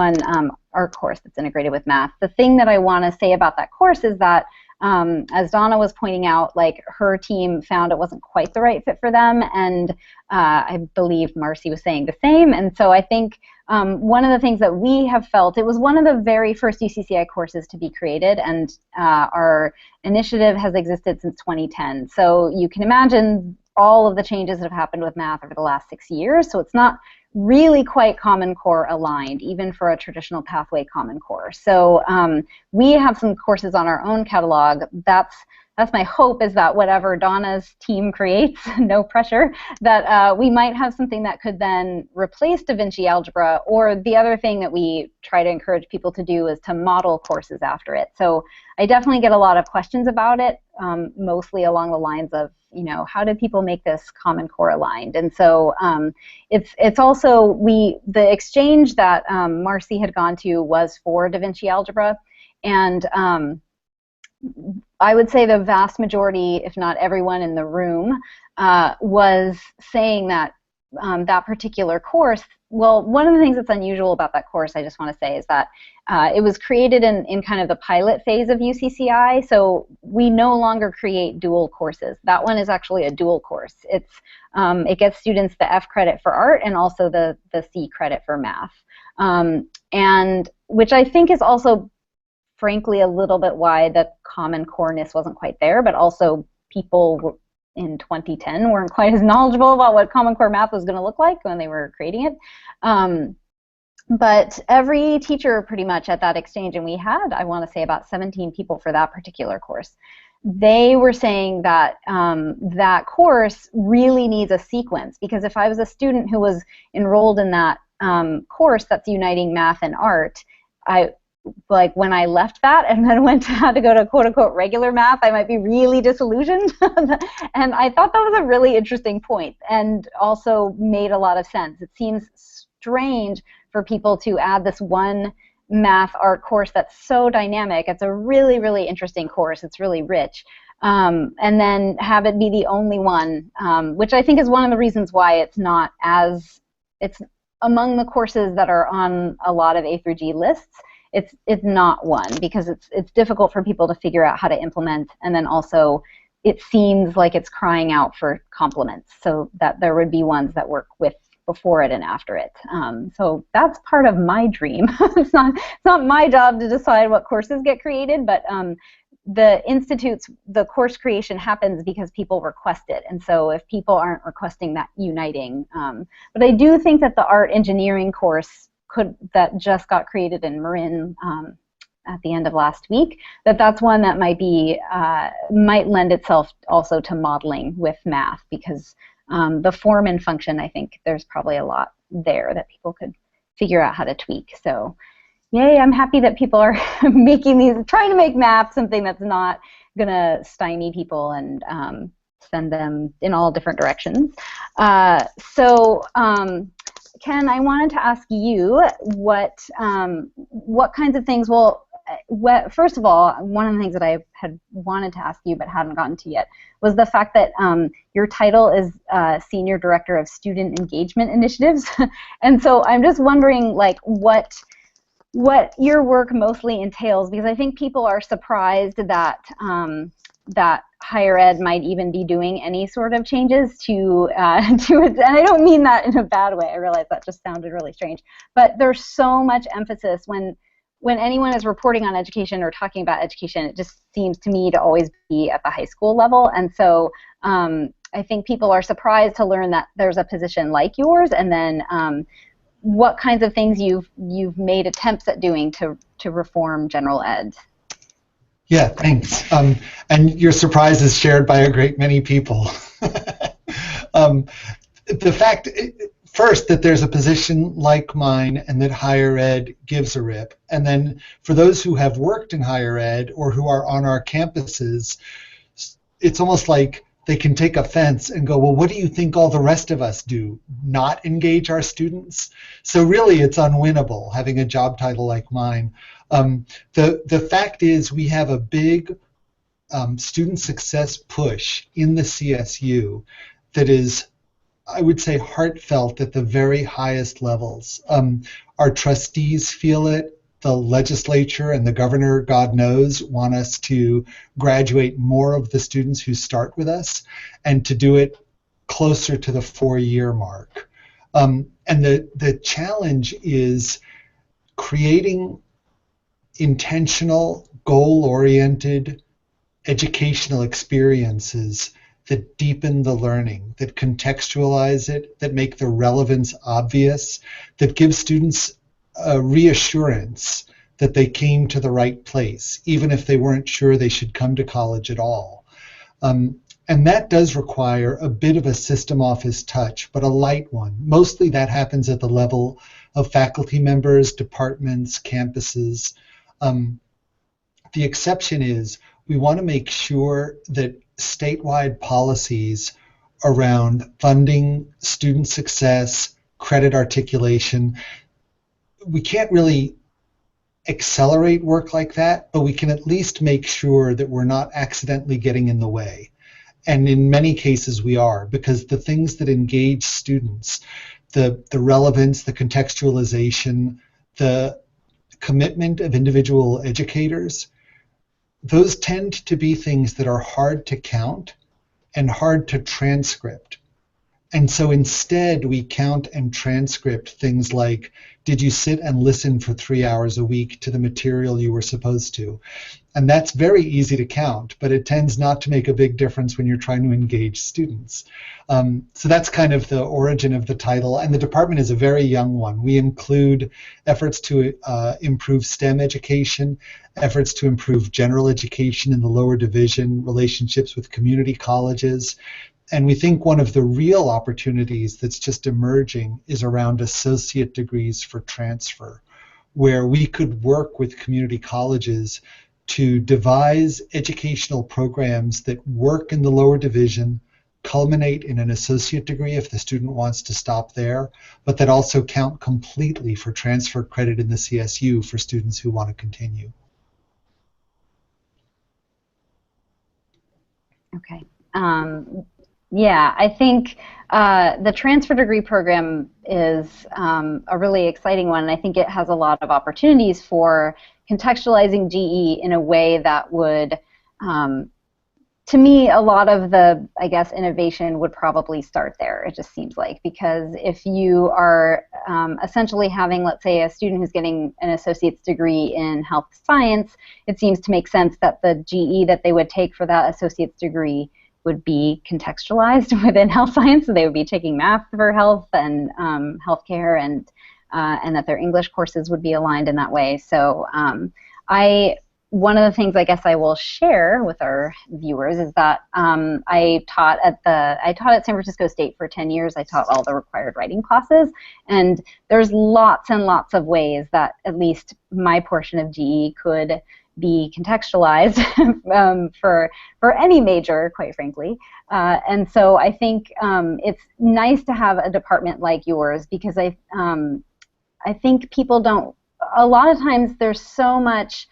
our course that's integrated with math. The thing that I want to say about that course is that as Donna was pointing out, like her team found it wasn't quite the right fit for them, and I believe Marcie was saying the same. And so I think one of the things that we have felt, it was one of the very first UCCI courses to be created, and our initiative has existed since 2010. So you can imagine all of the changes that have happened with math over the last 6 years. So it's not really quite Common Core aligned, even for a traditional pathway Common Core. So we have some courses on our own catalog. That's that's my hope, is that whatever Donna's team creates, no pressure, that we might have something that could then replace Da Vinci Algebra. Or the other thing that we try to encourage people to do is to model courses after it. So I definitely get a lot of questions about it, mostly along the lines of, how do people make this Common Core aligned? And so it's also, the exchange that Marcie had gone to was for Da Vinci Algebra. And I would say the vast majority, if not everyone in the room, was saying that that particular course, well, one of the things that's unusual about that course, I just want to say, is that it was created in kind of the pilot phase of UCCI, so we no longer create dual courses. That one is actually a dual course. It gets students the F credit for art and also the C credit for math, and which I think is also, frankly, a little bit why the Common Core-ness wasn't quite there, but also people in 2010 weren't quite as knowledgeable about what Common Core math was going to look like when they were creating it. But every teacher pretty much at that exchange, and we had, I want to say, about 17 people for that particular course, they were saying that that course really needs a sequence, because if I was a student who was enrolled in that course that's uniting math and art, when I left that and then had to go to quote-unquote regular math, I might be really disillusioned. And I thought that was a really interesting point and also made a lot of sense. It seems strange for people to add this one math art course that's so dynamic. It's a really, really interesting course. It's really rich. And then have it be the only one, which I think is one of the reasons why it's among the courses that are on a lot of A through G lists. It's not one, because it's difficult for people to figure out how to implement, and then also it seems like it's crying out for complements, so that there would be ones that work with before it and after it. So that's part of my dream. It's not my job to decide what courses get created, but the Institute's, the course creation happens because people request it, and so if people aren't requesting that uniting, but I do think that the art engineering course that just got created in Marin at the end of last week, that's one that might lend itself also to modeling with math, because the form and function, I think there's probably a lot there that people could figure out how to tweak. So yay, I'm happy that people are trying to make math something that's not gonna stymie people and send them in all different directions. Ken, I wanted to ask you what kinds of things, first of all, one of the things that I had wanted to ask you but hadn't gotten to yet was the fact that your title is Senior Director of Student Engagement Initiatives. And so I'm just wondering, like, what your work mostly entails, because I think people are surprised that that higher ed might even be doing any sort of changes to it. And I don't mean that in a bad way. I realize that just sounded really strange. But there's so much emphasis when anyone is reporting on education or talking about education, it just seems to me to always be at the high school level. And so I think people are surprised to learn that there's a position like yours, and then what kinds of things you've made attempts at doing to reform general ed. Yeah, thanks. And your surprise is shared by a great many people. The fact, first, that there's a position like mine and that higher ed gives a rip. And then for those who have worked in higher ed or who are on our campuses, it's almost like they can take offense and go, well, what do you think all the rest of us do? Not engage our students? So really, it's unwinnable having a job title like mine. The fact is, we have a big student success push in the CSU that is, I would say, heartfelt at the very highest levels. Our trustees feel it. The legislature and the governor, God knows, want us to graduate more of the students who start with us and to do it closer to the 4-year mark. And the challenge is creating intentional, goal-oriented educational experiences that deepen the learning, that contextualize it, that make the relevance obvious, that give students a reassurance that they came to the right place, even if they weren't sure they should come to college at all. And that does require a bit of a system office touch, but a light one. Mostly that happens at the level of faculty members, departments, campuses. The exception is we want to make sure that statewide policies around funding, student success, credit articulation, we can't really accelerate work like that, but we can at least make sure that we're not accidentally getting in the way. And in many cases we are, because the things that engage students, the relevance, the contextualization, the commitment of individual educators, those tend to be things that are hard to count and hard to transcript. And so instead we count and transcript things like, did you sit and listen for 3 hours a week to the material you were supposed to? And that's very easy to count, but it tends not to make a big difference when you're trying to engage students. So that's kind of the origin of the title, and the department is a very young one. We include efforts to improve STEM education, efforts to improve general education in the lower division, relationships with community colleges, and we think one of the real opportunities that's just emerging is around associate degrees for transfer, where we could work with community colleges to devise educational programs that work in the lower division, culminate in an associate degree if the student wants to stop there, but that also count completely for transfer credit in the CSU for students who want to continue. Okay. Yeah, I think the transfer degree program is a really exciting one, and I think it has a lot of opportunities for contextualizing GE in a way that would, to me, a lot of the, I guess, innovation would probably start there, it just seems like, because if you are essentially having, let's say, a student who's getting an associate's degree in health science, it seems to make sense that the GE that they would take for that associate's degree would be contextualized within health science, so they would be taking math for health and healthcare, and that their English courses would be aligned in that way. So one of the things I guess I will share with our viewers is that I taught at San Francisco State for 10 years. I taught all the required writing classes, and there's lots and lots of ways that at least my portion of GE could be contextualized for any major, quite frankly. And so I think it's nice to have a department like yours, because I think people don't, a lot of times there's so much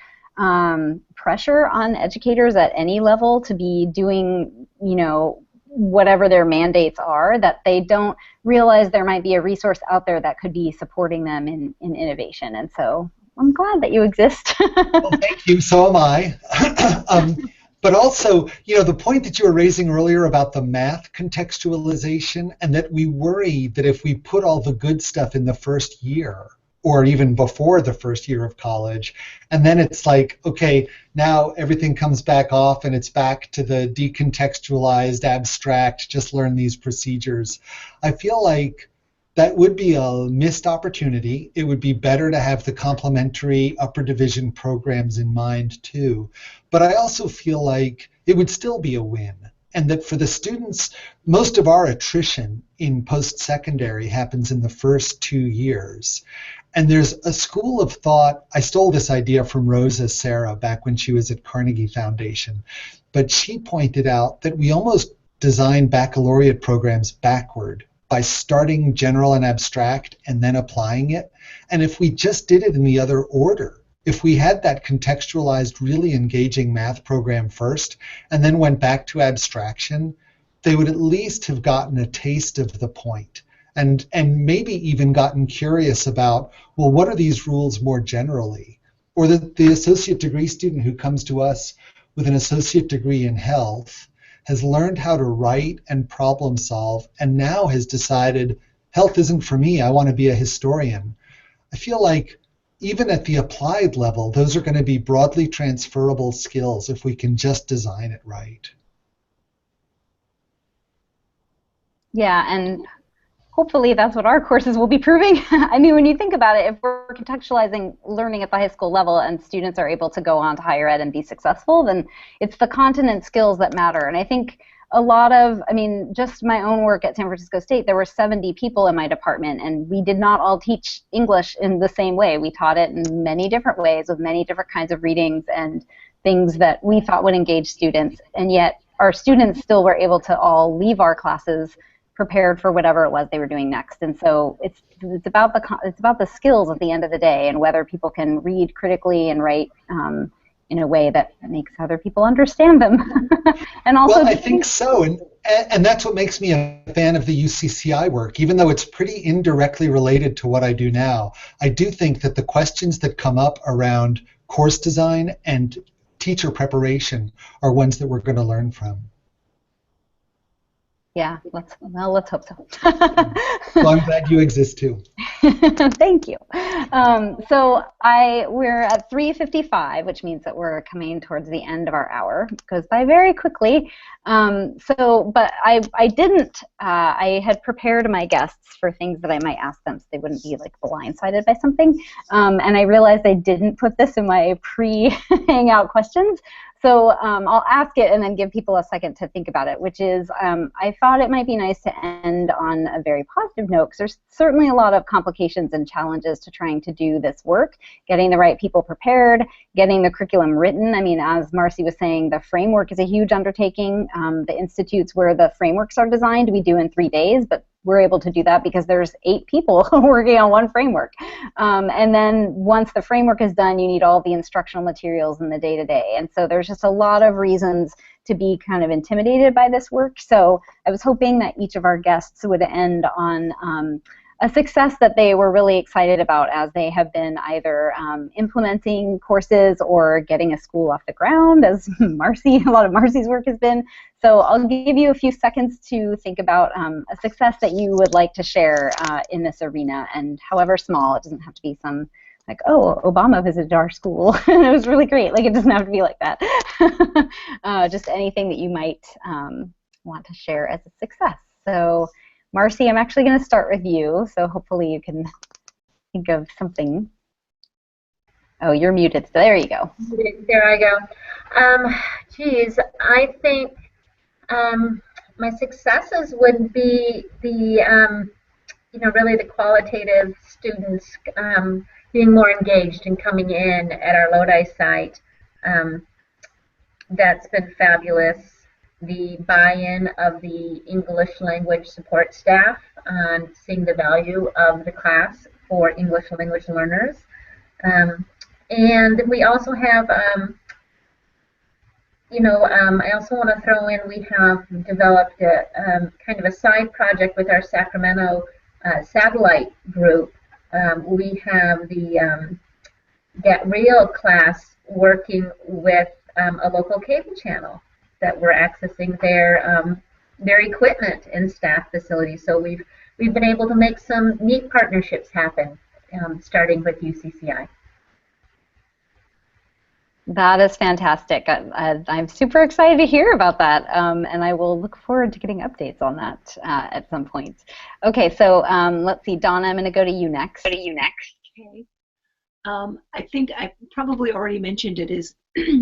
pressure on educators at any level to be doing, you know, whatever their mandates are, that they don't realize there might be a resource out there that could be supporting them in innovation. And so I'm glad that you exist. Well, thank you. So am I. But also, you know, the point that you were raising earlier about the math contextualization, and that we worry that if we put all the good stuff in the first year, or even before the first year of college, and then it's like, okay, now everything comes back off and it's back to the decontextualized, abstract, just learn these procedures. I feel like that would be a missed opportunity. It would be better to have the complementary upper division programs in mind too. But I also feel like it would still be a win. And that for the students, most of our attrition in post-secondary happens in the first 2 years. And there's a school of thought, I stole this idea from Rosa Serra back when she was at Carnegie Foundation, but she pointed out that we almost design baccalaureate programs backward, by starting general and abstract and then applying it. And if we just did it in the other order, if we had that contextualized, really engaging math program first and then went back to abstraction, they would at least have gotten a taste of the point, and maybe even gotten curious about, well, what are these rules more generally? Or the associate degree student who comes to us with an associate degree in health has learned how to write and problem solve, and now has decided, health isn't for me, I want to be a historian. I feel like even at the applied level, those are going to be broadly transferable skills if we can just design it right. Yeah, and hopefully that's what our courses will be proving. I mean, when you think about it, if we're contextualizing learning at the high school level and students are able to go on to higher ed and be successful, then it's the content and skills that matter. And I think a lot of, I mean, just my own work at San Francisco State, there were 70 people in my department, and we did not all teach English in the same way. We taught it in many different ways with many different kinds of readings and things that we thought would engage students, and yet our students still were able to all leave our classes prepared for whatever it was they were doing next. And so it's about the skills at the end of the day, and whether people can read critically and write in a way that makes other people understand them. And also, well, I think so, and that's what makes me a fan of the UCCI work. Even though it's pretty indirectly related to what I do now, I do think that the questions that come up around course design and teacher preparation are ones that we're going to learn from. Yeah, let's hope so. Well, I'm glad you exist too. Thank you. So we're at 3:55, which means that we're coming towards the end of our hour. It goes by very quickly. But I had prepared my guests for things that I might ask them so they wouldn't be like blindsided by something. And I realized I didn't put this in my pre-hangout questions. So I'll ask it and then give people a second to think about it, which is I thought it might be nice to end on a very positive note, because there's certainly a lot of complications and challenges to trying to do this work, getting the right people prepared, getting the curriculum written. I mean, as Marcie was saying, the framework is a huge undertaking. The institutes where the frameworks are designed, we do in 3 days, but we're able to do that because there's 8 people working on one framework. And then once the framework is done, you need all the instructional materials in the day-to-day. And so there's just a lot of reasons to be kind of intimidated by this work. So I was hoping that each of our guests would end on a success that they were really excited about as they have been either implementing courses or getting a school off the ground, as a lot of Marcie's work has been. So I'll give you a few seconds to think about a success that you would like to share in this arena, and however small, it doesn't have to be some like, oh, Obama visited our school and it was really great. Like, it doesn't have to be like that. Just anything that you might want to share as a success. So Marcie, I'm actually going to start with you, so hopefully you can think of something. Oh, you're muted. There you go. There I go. Geez, I think my successes would be the, really the qualitative students being more engaged and coming in at our Lodi site. That's been fabulous. The buy-in of the English language support staff on seeing the value of the class for English language learners. And we also have, I also want to throw in, we have developed a kind of a side project with our Sacramento satellite group. We have the Get Real class working with a local cable channel that we're accessing their equipment and staff facilities. So we've been able to make some neat partnerships happen, starting with UCCI. That is fantastic. I'm super excited to hear about that, and I will look forward to getting updates on that at some point. Okay, so let's see, Donna, I'm going to go to you next. Okay. I think I probably already mentioned it, is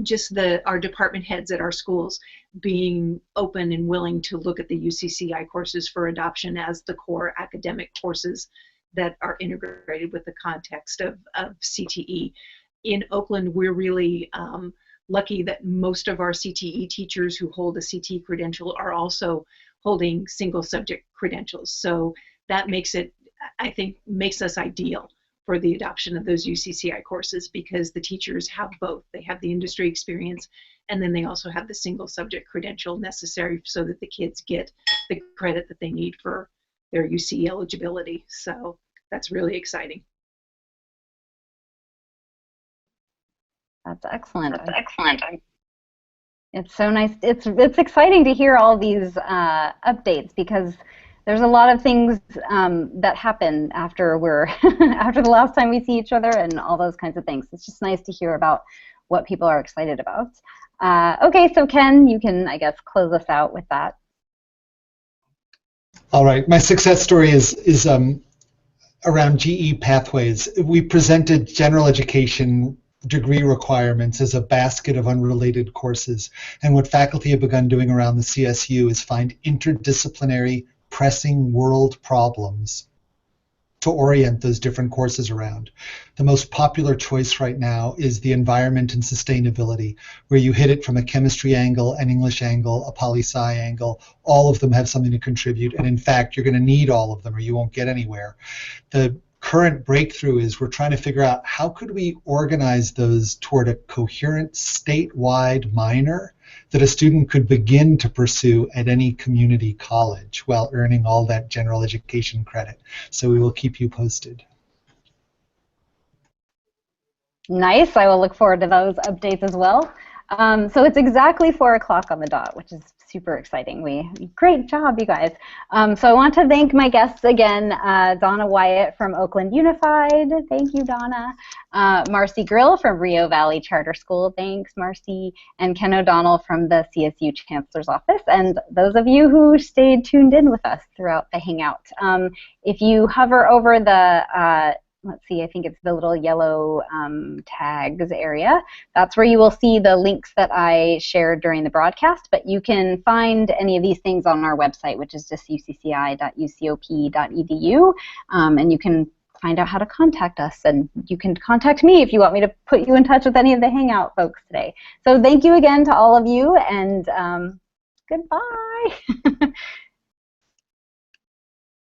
just our department heads at our schools being open and willing to look at the UCCI courses for adoption as the core academic courses that are integrated with the context of CTE. In Oakland, we're really lucky that most of our CTE teachers who hold a CTE credential are also holding single subject credentials. So that makes it, I think, makes us ideal for the adoption of those UCCI courses, because the teachers have both. They have the industry experience, and then they also have the single subject credential necessary so that the kids get the credit that they need for their UC eligibility. So that's really exciting. That's excellent. It's so nice. It's exciting to hear all these updates, because there's a lot of things that happen after after the last time we see each other and all those kinds of things. It's just nice to hear about what people are excited about. Okay, so Ken, you can, I guess, close us out with that. All right, my success story is around GE pathways. We presented general education degree requirements as a basket of unrelated courses. And what faculty have begun doing around the CSU is find interdisciplinary, pressing world problems to orient those different courses around. The most popular choice right now is the environment and sustainability, where you hit it from a chemistry angle, an English angle, a poli-sci angle. All of them have something to contribute, and in fact, you're going to need all of them or you won't get anywhere. The current breakthrough is we're trying to figure out how could we organize those toward a coherent statewide minor that a student could begin to pursue at any community college while earning all that general education credit. So we will keep you posted. Nice. I will look forward to those updates as well. So it's exactly 4 o'clock on the dot, which is super exciting. Great job, you guys. So I want to thank my guests again, Donna Wyatt from Oakland Unified. Thank you, Donna. Marcie Grill from Rio Valley Charter School. Thanks, Marcie. And Ken O'Donnell from the CSU Chancellor's Office. And those of you who stayed tuned in with us throughout the Hangout. If you hover over the let's see, I think it's the little yellow tags area. That's where you will see the links that I shared during the broadcast, but you can find any of these things on our website, which is just ucci.ucop.edu, and you can find out how to contact us, and you can contact me if you want me to put you in touch with any of the Hangout folks today. So thank you again to all of you, and goodbye.